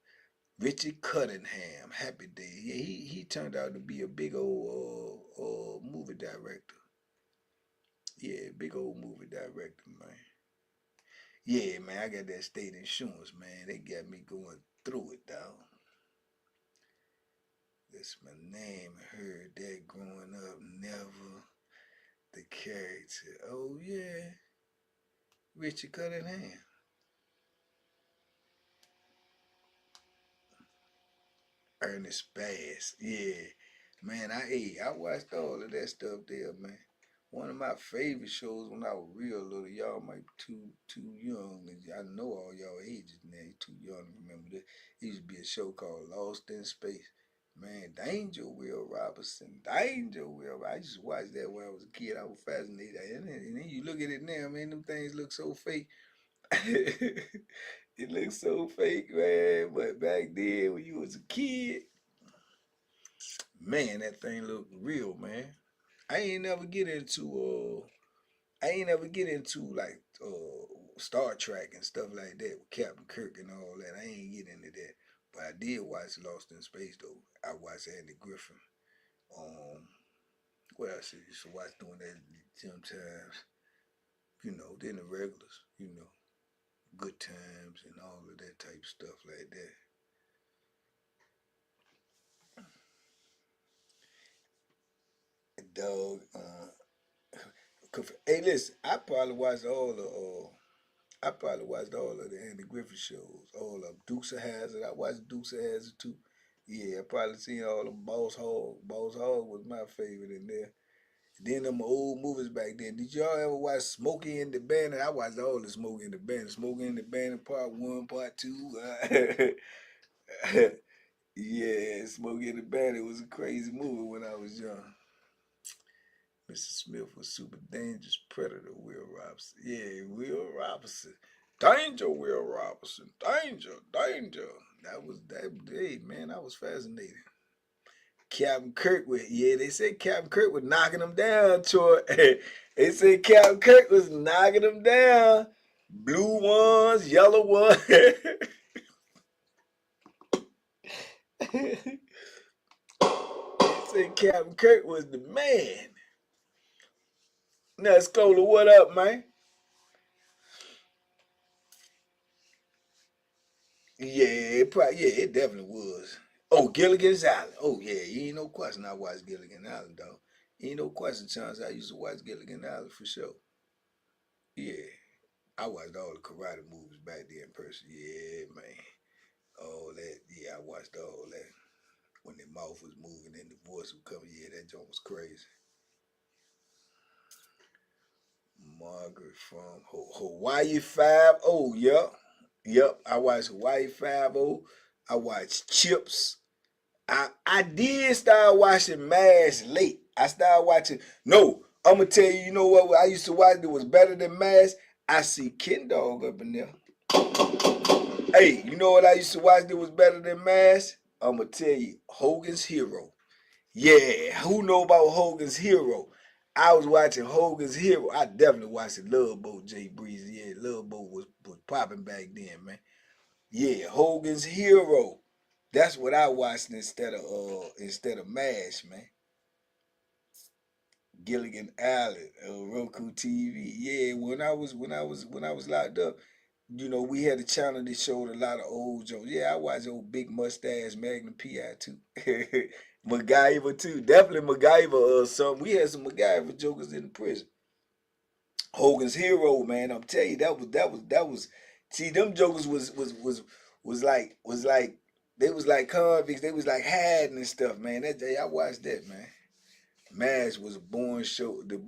Richard Cunningham, Happy Day. Yeah, he turned out to be a big old movie director. Yeah, big old movie director, man. Yeah, man, I got that state insurance, man. They got me going through it, dog. That's my name. Heard that growing up. Never the character. Oh, yeah. Richard Cunningham. Ernest Bass. Yeah. Man, I watched all of that stuff there, man. One of my favorite shows when I was real little. Y'all might be too young. I know all y'all ages now. You too young to remember this. It used to be a show called Lost in Space. Man, Danger Will Robinson. Danger Will. I used to watch that when I was a kid. I was fascinated. And then you look at it now, man, them things look so fake. It looks so fake, man. But back then, when you was a kid, man, that thing looked real, man. I ain't never get into like Star Trek and stuff like that with Captain Kirk and all that. I ain't get into that. But I did watch Lost in Space though. I watched Andy Griffin. Um, what else I used to watch doing that sometimes? Then the regulars, Good Times and all of that type of stuff like that. Dog, hey, listen, I probably watched all of the Andy Griffith shows, all of them. Dukes of Hazzard. I watched Dukes of Hazzard too. Yeah, I probably seen all of them. Boss Hog. Boss Hog was my favorite in there. Then them old movies back then. Did y'all ever watch Smokey and the Bandit? I watched all the Smokey and the Bandit. Smokey and the Bandit Part 1, Part 2. Yeah, Smokey and the Bandit was a crazy movie when I was young. Mr. Smith was super dangerous predator, Will Robinson. Yeah, Will Robinson. Danger, Will Robinson. Danger, danger. That was that day, man. I was fascinated. Captain Kirk they said Captain Kirk was knocking them down, Troy. They said Captain Kirk was knocking them down. Blue ones, yellow ones. They said Captain Kirk was the man. Now, Scola, what up, man? It definitely was. Oh, Gilligan's Island. Oh yeah, ain't no question I watched Gilligan Island, though. Ain't no question, chance I used to watch Gilligan Island for sure. Yeah, I watched all the karate movies back then in person. Yeah, man. All that. Yeah, I watched all that. When the mouth was moving and the voice would come. Yeah, that joint was crazy. Margaret from Hawaii 5-0. Yep. Yep. I watched Hawaii 5-0. I watched Chips. I did start watching MASH late. I started watching. No, I'm gonna tell you. You know what I used to watch that was better than MASH? I see Ken Dog up in there. Hey, you know what I used to watch that was better than MASH? I'm gonna tell you, Hogan's Hero. Yeah, who know about Hogan's Hero? I was watching Hogan's Hero. I definitely watched the Love Boat, Jay Breezy. Yeah, Love Boat was popping back then, man. Yeah, Hogan's Hero. That's what I watched instead of MASH, man. Gilligan Island, Roku TV. Yeah, when I was locked up, we had a channel that showed a lot of old jokes. Yeah, I watched old Big Mustache, Magnum PI too. MacGyver too. Definitely MacGyver some we had some MacGyver jokers in the prison. Hogan's Hero, man, I'm telling you, that was see them jokers was like they was like convicts, they was like hiding and stuff, man. That day I watched that, man. MASH was a born show, the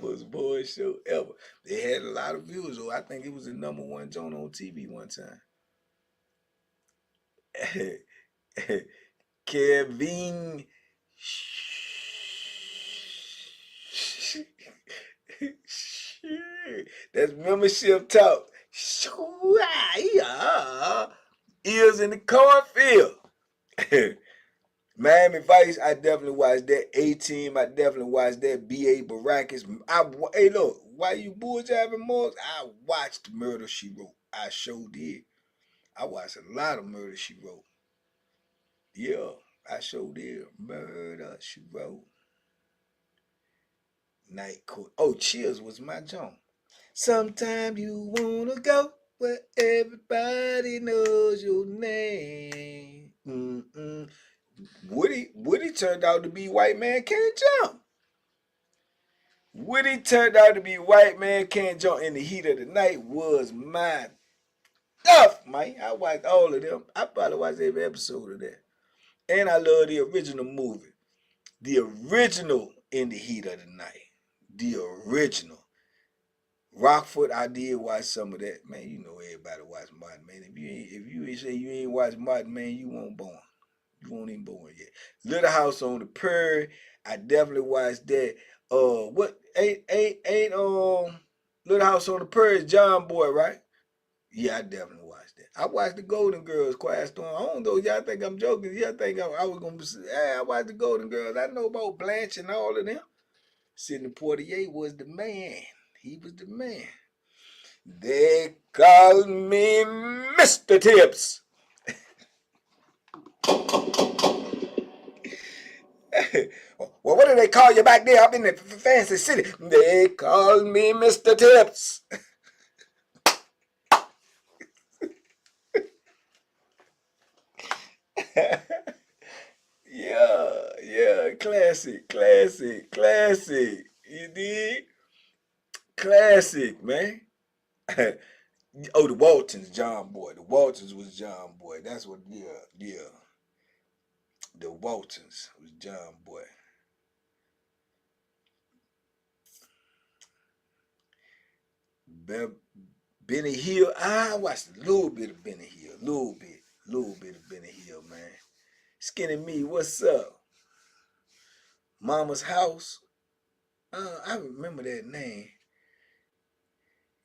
most born show ever. They had a lot of views, though. I think it was the number one joint on TV one time. Kevin. That's membership talk. Ears in the cornfield. Miami Vice, I definitely watched that. A-Team, I definitely watched that. B.A. Baracus. Hey, look, why you bulljabbing Morgs? I watched Murder, She Wrote. I sure did. I watched a lot of Murder, She Wrote. Yeah, I sure did. Murder, She Wrote. Night Court. Oh, Cheers was my joint. Sometimes you wanna go where everybody knows your name. Woody turned out to be White Man Can't Jump. Woody turned out to be White Man Can't Jump in the Heat of the Night was my stuff, man. I watched all of them. I probably watched every episode of that. And I love the original movie. The original In the Heat of the Night. The original. Rockford, I did watch some of that. Man, you know everybody watch Martin, man. If you say you ain't watched Martin, man, you won't born. You won't even born yet. Little House on the Prairie, I definitely watched that. What ain't Little House on the Prairie is John Boy, right? Yeah, I definitely watched that. I watched the Golden Girls, Quiet Storm. I don't know, y'all think I'm joking. Y'all think I was gonna say, hey, I watched the Golden Girls. I know about Blanche and all of them. Sidney Poitier was the man. He was the man. They call me Mr. Tips. Well, what do they call you back there up in the fancy city? They call me Mr. Tips. Yeah, classic. You dig? Classic, man. Oh, the Waltons, John Boy. The Waltons was John Boy. That's what, yeah. The Waltons was John Boy. Benny Hill. I watched a little bit of Benny Hill. Little bit of Benny Hill, man. Skinny Me, what's up? Mama's House. I remember that name.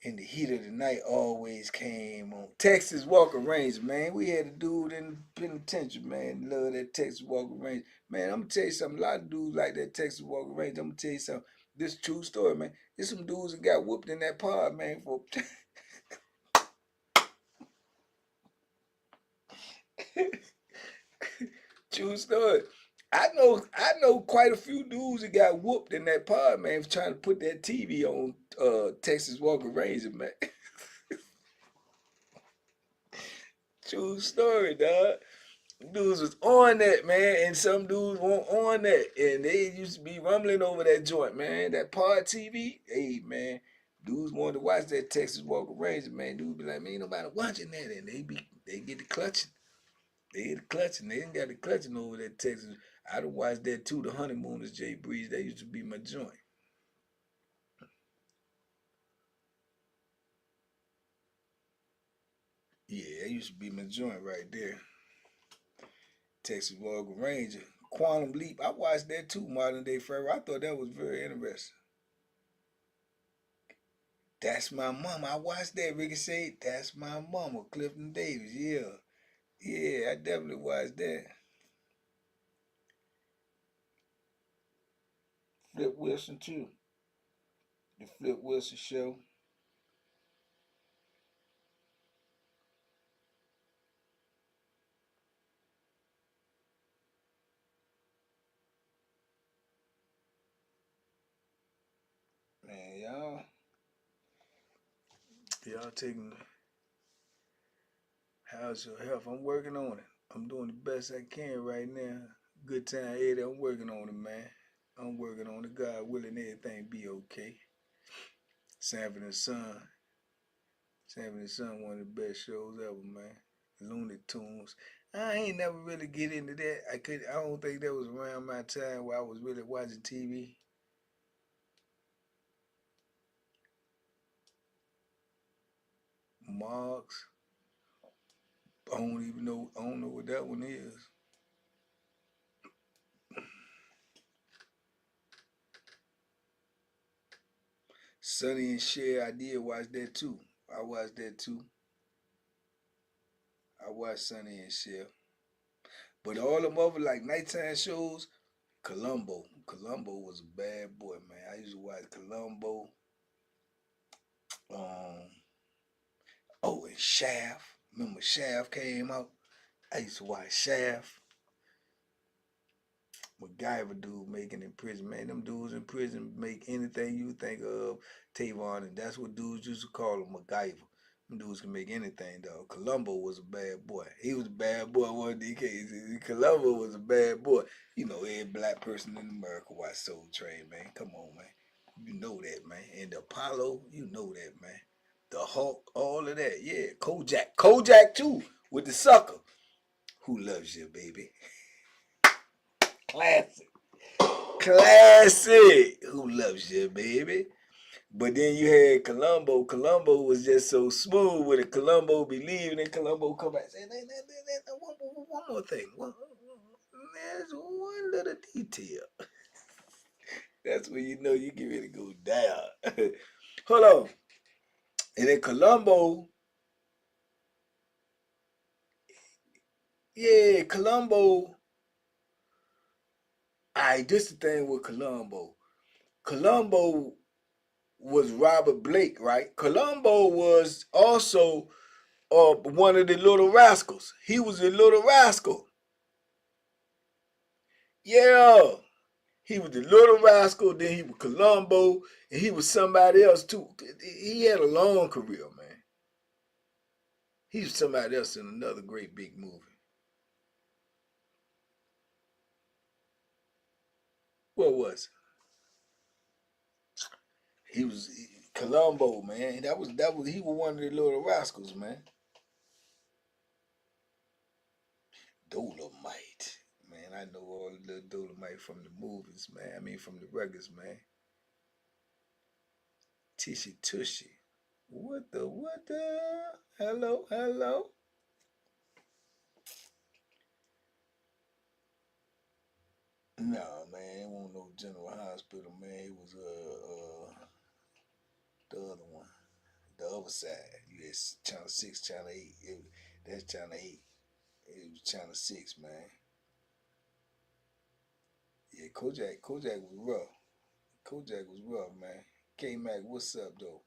In the Heat of the Night always came on. Texas Walker Range, man. We had a dude in the penitentiary, man. Love that Texas Walker Range. Man, I'm gonna tell you something. A lot of dudes like that Texas Walker Range. I'm gonna tell you something. This true story, man. There's some dudes that got whooped in that pod, man, for true story. I know quite a few dudes that got whooped in that pod, man, for trying to put that TV on Texas Walker Ranger, man. True story, dog. Dudes was on that, man, and some dudes weren't on that, and they used to be rumbling over that joint, man. That pod TV, hey, man. Dudes wanted to watch that Texas Walker Ranger, man. Dudes be like, man, ain't nobody watching that, and they get the clutching. They hit the clutching. They ain't got the clutching over that Texas. I done watched that too. The Honeymooners, Jay Breeze. That used to be my joint. Yeah, that used to be my joint right there. Texas Walker Ranger. Quantum Leap. I watched that too, Modern Day Forever. I thought that was very interesting. That's My Mama. I watched that, Ricochet. That's My Mama. Clifton Davis. Yeah. Yeah, I definitely watched that. Flip Wilson too. The Flip Wilson show. Man, y'all taking how's your health? I'm working on it. I'm doing the best I can right now. Good time, Eddie. I'm working on it, man. I'm working on it. God willing, everything be okay. Sanford and Son. Sanford and Son, one of the best shows ever, man. Looney Tunes. I ain't never really get into that. I don't think that was around my time where I was really watching TV. Marks. I don't even know. I don't know what that one is. Sonny and Cher. I did watch that too. I watched that too. I watched Sonny and Cher. But all them other like nighttime shows, Columbo. Columbo was a bad boy, man. I used to watch Columbo. Um, oh, and Shaft. Remember Shaft came out? I used to watch Shaft. MacGyver dude making in prison, man. Them dudes in prison make anything you think of, Tavon, and that's what dudes used to call him, MacGyver. Them dudes can make anything, dog. Columbo was a bad boy. He was a bad boy one of these cases. Columbo was a bad boy. You know, every black person in America watch Soul Train, man. Come on, man. You know that, man. And the Apollo, you know that, man. The Hulk, all of that. Yeah, Kojak. Kojak, too, with the sucker. Who loves you, baby? Classic. Classic. Who loves you, baby? But then you had Columbo. Columbo was just so smooth with it. Columbo believing in Columbo come back and say, one more thing. There's one little detail. That's when you know you get ready to go down. Hold on. And then Columbo, yeah, Columbo. Alright, this the thing with Columbo. Columbo was Robert Blake, right? Columbo was also one of the Little Rascals. He was a Little Rascal. Yeah. He was the Little Rascal, then he was Columbo, and he was somebody else too. He had a long career, man. He was somebody else in another great big movie. What was it? He was Columbo, man. That was he was one of the Little Rascals, man. Dolomite. Man, I know all the little Dolomite from the movies, man. I mean from the records, man. Tishy Tushy. What the? Hello, hello. Nah, man, it wasn't no General Hospital, man. It was the other one, the other side. You had Channel 6, Channel 8. That's Channel 8. It was Channel 6, man. Yeah, Kojak was rough. Kojak was rough, man. K Mac, what's up though?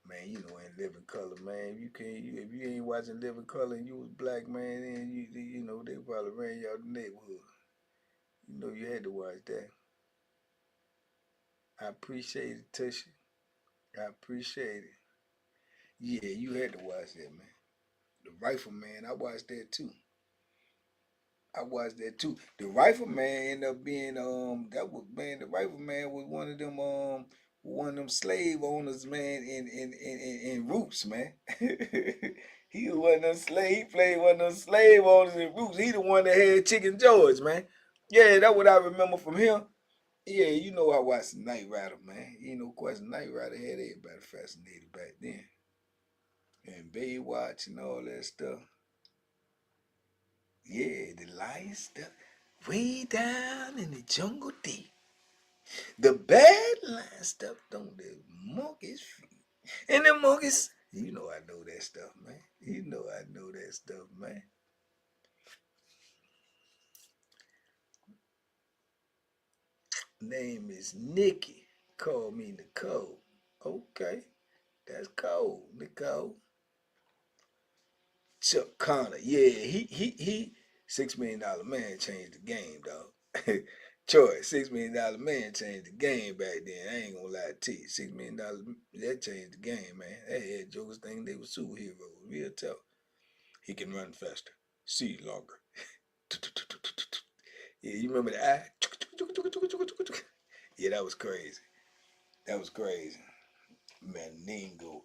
Man, you know in Living Color, man. If you ain't watching Living Color and you was black, man, then you know they probably ran you out the neighborhood. You know you had to watch that. I appreciate it, Tushy. I appreciate it. Yeah, you had to watch that, man. The Rifleman, I watched that too. I watched that too. The Rifleman ended up being that was man. The Rifleman was one of them slave owners, man. In Roots, man. He was one of them slave. He played one of them slave owners in Roots. He the one that had Chicken George, man. Yeah, that's what I remember from him. Yeah, you know I watched Knight Rider, man. You know, of course, Knight Rider had everybody fascinated back then. And Baywatch and all that stuff. Yeah, the lion stuff. Way down in the jungle deep. The bad lion stuff on the monkey's feet. And the monkeys, you know I know that stuff, man. You know I know that stuff, man. Name is Nikki. Call me Nicole. Okay, that's cold, Nicole. Chuck Connor. Yeah, he $6 million man changed the game, dog. Troy, $6 million man changed the game back then. I ain't gonna lie to you. $6 million that changed the game, man. They had jokers thinking they were superheroes. Real tough. He can run faster, see longer. Yeah, you remember that? Yeah, that was crazy. That was crazy. Maningo.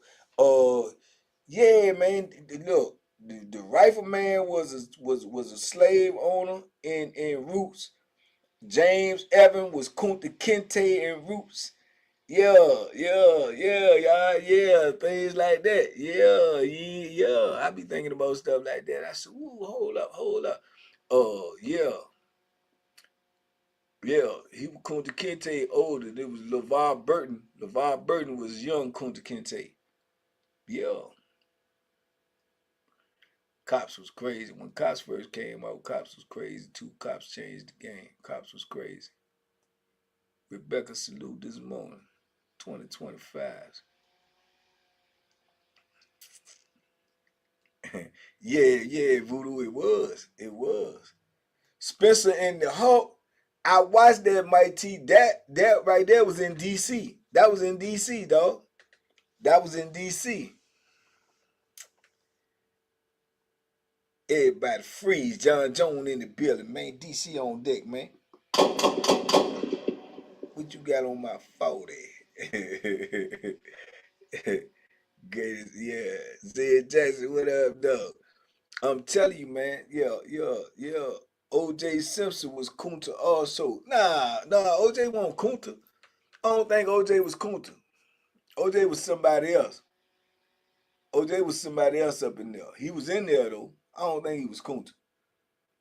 Yeah, man. Look, the rifleman was a slave owner in Roots. James Evan was Kunta Kinte in Roots. Yeah, things like that. Yeah. I be thinking about stuff like that. I said, ooh, hold up. Yeah, he was Kunta Kinte older. There was LeVar Burton. LeVar Burton was young Kunta Kinte. Yeah. Cops was crazy. When Cops first came out, Cops was crazy too. Cops changed the game. Cops was crazy. Rebecca salute this morning. 2025. Yeah, Voodoo, it was. It was. Spencer and the Hulk. I watched that Mighty. That right there was in DC. That was in DC, dog. That was in DC. Everybody freeze. John Jones in the building, man. DC on deck, man. What you got on my phone there? Yeah. Zed Jackson, what up, dog? I'm telling you, man. Yeah. OJ Simpson was Kunta also. Nah. OJ wasn't Kunta. I don't think OJ was Kunta. OJ was somebody else. OJ was somebody else up in there. He was in there though. I don't think he was Kunta.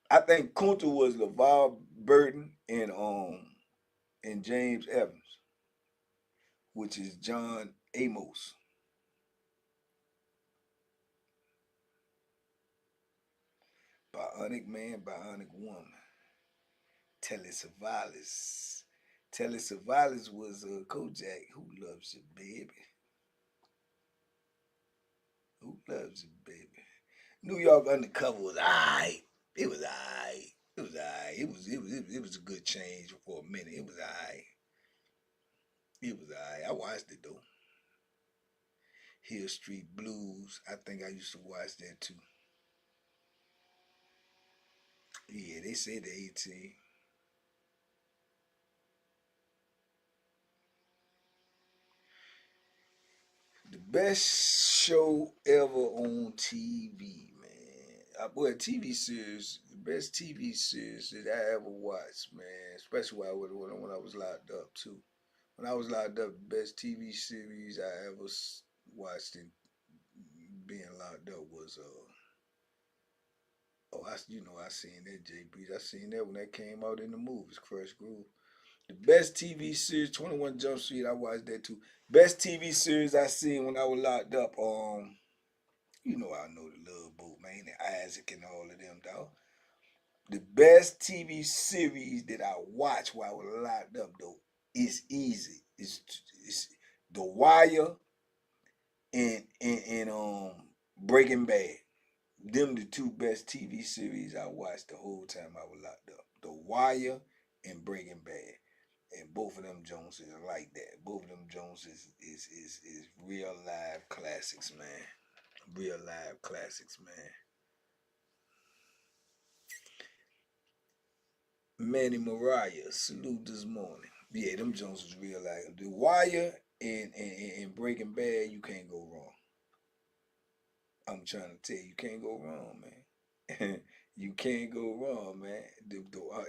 I think Kunta was LeVar Burton and James Evans, which is John Amos. Bionic Man, Bionic Woman. Telly Savalas. Telly Savalas was Kojak. Who loves you, baby? Who loves you, baby? New York Undercover was alright. It was alright. It was alright. It was a good change for a minute. It was alright. It was alright. I watched it though. Hill Street Blues. I think I used to watch that too. Yeah, they said the 18. The best show ever on TV, man. Boy, TV series, the best TV series that I ever watched, man. Especially when I was locked up too. When I was locked up, the best TV series I ever watched in being locked up was I seen that JB. I seen that when that came out in the movies, Crush Groove. The best TV series, 21 Jump Street, I watched that too. Best TV series I seen when I was locked up, I know the Love Boat, man, and Isaac and all of them, dog. The best TV series that I watched while I was locked up, though, is easy. It's The Wire and Breaking Bad. Them the two best TV series I watched the whole time I was locked up. The Wire and Breaking Bad. And both of them Joneses are like that. Both of them Joneses is real live classics, man. Real live classics, man. Manny Mariah, salute this morning. Yeah, them Jones was real live. The Wire and Breaking Bad, you can't go wrong. I'm trying to tell you, you can't go wrong, man. You can't go wrong, man.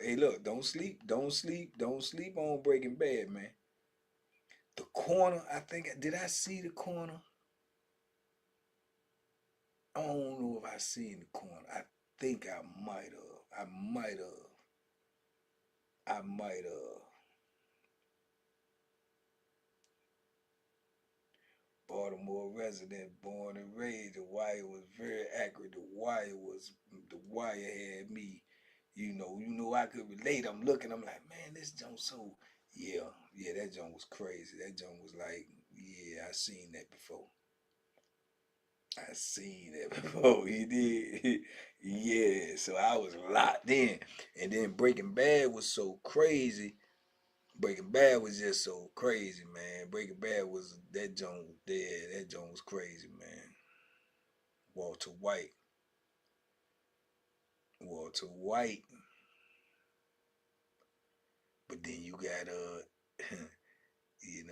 Hey, look, don't sleep on Breaking Bad, man. The Corner, I think, did I see The Corner? I don't know if I seen The Corner. I think I might have. I might have. Baltimore resident, born and raised. The Wire was very accurate. The Wire had me. I could relate. I'm looking. I'm like, man, this Jones so. Yeah, that joint was crazy. That joint was like, yeah, I seen that before. I seen that before. He did. Yeah, so I was locked in. And then Breaking Bad was so crazy. Breaking Bad was just so crazy, man. Breaking Bad was that joint was dead. That joint was crazy, man. Walter White. Walter White. But then you got you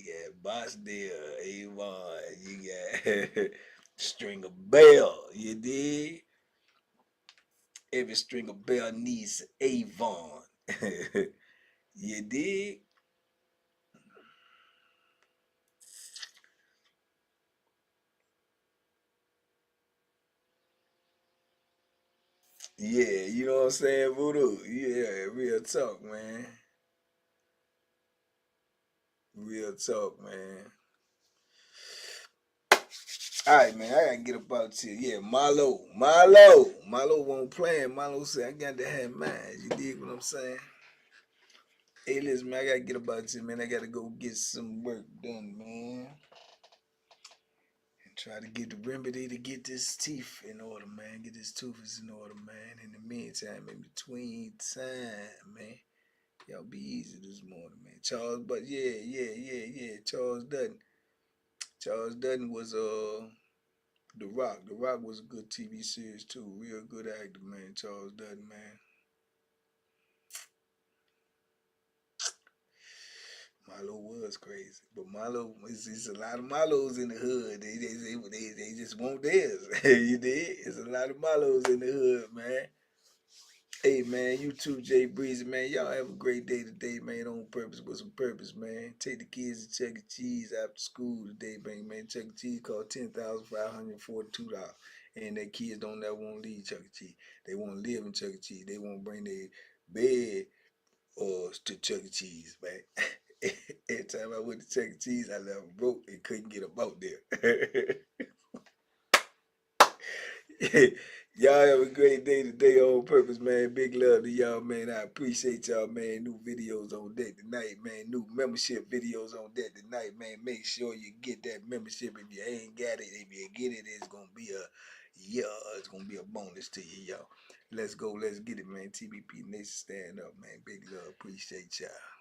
got Bosnia, Avon, you got Stringer Bell, you did? Every Stringer Bell needs Avon. You did? Yeah, you know what I'm saying, Voodoo? Yeah, real talk, man. Real talk, man. All right, man, I gotta get up out here. Yeah, Marlo won't play. Marlo said, I got to have mine. You dig what I'm saying? Hey, listen, man, I gotta get up out here, man. I gotta go get some work done, man. And try to get the remedy to get this teeth in order, man. Get this tooth in order, man. In the meantime, in between time, man. Y'all be easy this morning, man. Charles, but yeah. Charles Dutton. Charles Dutton was The Rock. The Rock was a good TV series too. Real good actor, man. Charles Dutton, man. Milo was crazy, but Milo is a lot of Milos in the hood. They just want theirs. You did. It's a lot of Milos in the hood, man. Hey man, you too, Jay Breezy, man. Y'all have a great day today, man. On purpose with some purpose, man. Take the kids to Chuck E. Cheese after school today, man. Chuck E. Cheese cost $10,542, and their kids don't ever want to leave Chuck E. Cheese. They want to live in Chuck E. Cheese. They want to bring their bed to Chuck E. Cheese, man. Every time I went to Chuck E. Cheese, I left broke and couldn't get them out there. Y'all have a great day today on purpose, man. Big love to y'all, man. I appreciate y'all, man. New videos on deck tonight, man. New membership videos on deck tonight, man. Make sure you get that membership. If you ain't got it, if you get it, it's gonna be it's gonna be a bonus to you, y'all. Let's go, let's get it, man. TBP Nation, stand up, man. Big love, appreciate y'all.